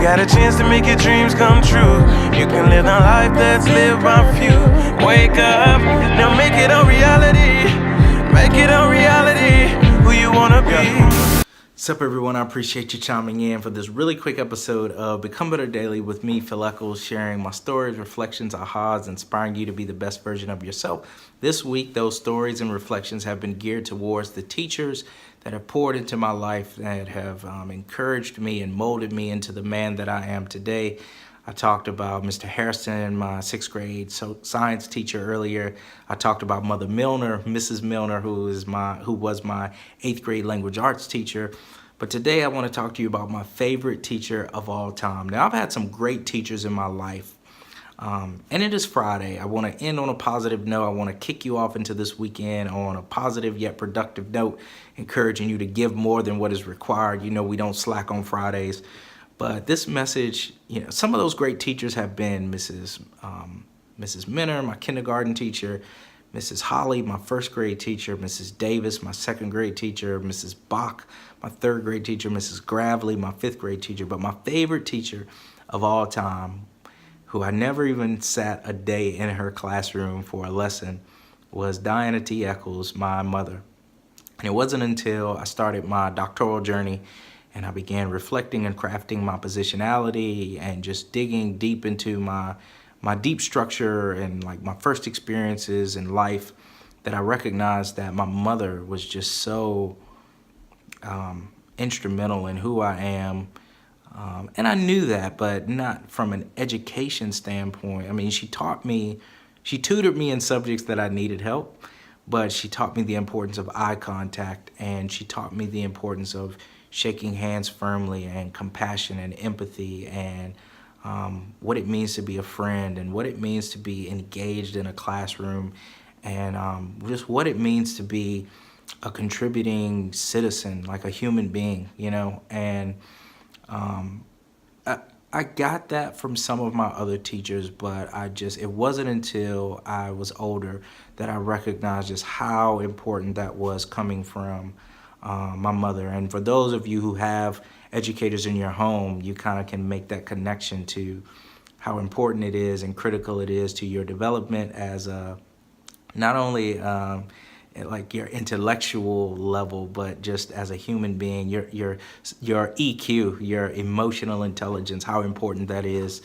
got a chance to make your dreams come true. You can live a life that's lived by few. Wake up, now make it a reality. Make it a reality, who you wanna be. What's up, everyone? I appreciate you chiming in for this really quick episode of Become Better Daily with me, Phil Echols, sharing my stories, reflections, ahas, inspiring you to be the best version of yourself. This week, those stories and reflections have been geared towards the teachers that have poured into my life, that have encouraged me and molded me into the man that I am today. I talked about Mr. Harrison, my 6th grade science teacher earlier. I talked about Mother Milner, Mrs. Milner, who was my 8th grade language arts teacher. But today I want to talk to you about my favorite teacher of all time. Now, I've had some great teachers in my life. And it is Friday. I want to end on a positive note. I want to kick you off into this weekend on a positive yet productive note, encouraging you to give more than what is required. You know, we don't slack on Fridays. But this message, you know, some of those great teachers have been Mrs. Minner, my kindergarten teacher, Mrs. Holly, my 1st grade teacher, Mrs. Davis, my 2nd grade teacher, Mrs. Bach, my 3rd grade teacher, Mrs. Gravely, my 5th grade teacher. But my favorite teacher of all time, who I never even sat a day in her classroom for a lesson, was Diana T. Echols, my mother. And it wasn't until I started my doctoral journey and I began reflecting and crafting my positionality and just digging deep into my deep structure and like my first experiences in life, that I recognized that my mother was just so instrumental in who I am. And I knew that, but not from an education standpoint. I mean, she tutored me in subjects that I needed help, but she taught me the importance of eye contact, and she taught me the importance of shaking hands firmly, and compassion and empathy, and what it means to be a friend, and what it means to be engaged in a classroom, and just what it means to be a contributing citizen, like a human being, you know. And I got that from some of my other teachers, but it wasn't until I was older that I recognized just how important that was coming from my mother. And for those of you who have educators in your home, you kind of can make that connection to how important it is and critical it is to your development as not only like your intellectual level, but just as a human being, your EQ, your emotional intelligence, how important that is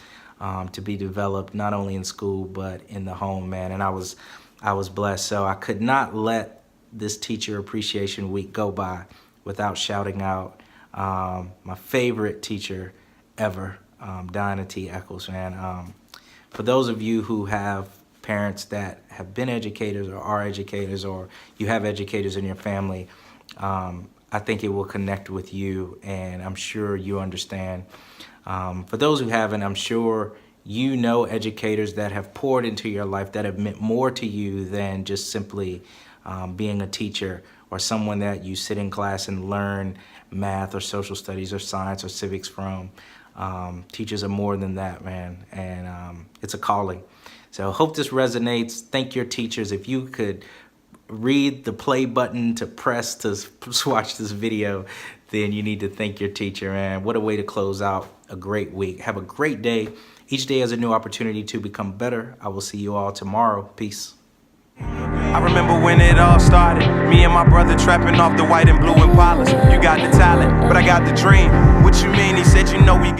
to be developed not only in school but in the home, man. And I was blessed, so I could not let this Teacher Appreciation Week go by without shouting out my favorite teacher ever, Diana T. Echols, man. For those of you who have parents that have been educators or are educators, or you have educators in your family, I think it will connect with you, and I'm sure you understand. For those who haven't, I'm sure you know educators that have poured into your life, that have meant more to you than just simply being a teacher or someone that you sit in class and learn math or social studies or science or civics from. Teachers are more than that, man, and it's a calling. So hope this resonates. Thank your teachers. If you could read the play button to press to watch this video, then you need to thank your teacher, man. What a way to close out a great week. Have a great day. Each day is a new opportunity to become better. I will see you all tomorrow. Peace. I remember when it all started, me and my brother trapping off the white and blue Impalas. You got the talent, but I got the dream. What you mean? He said, you know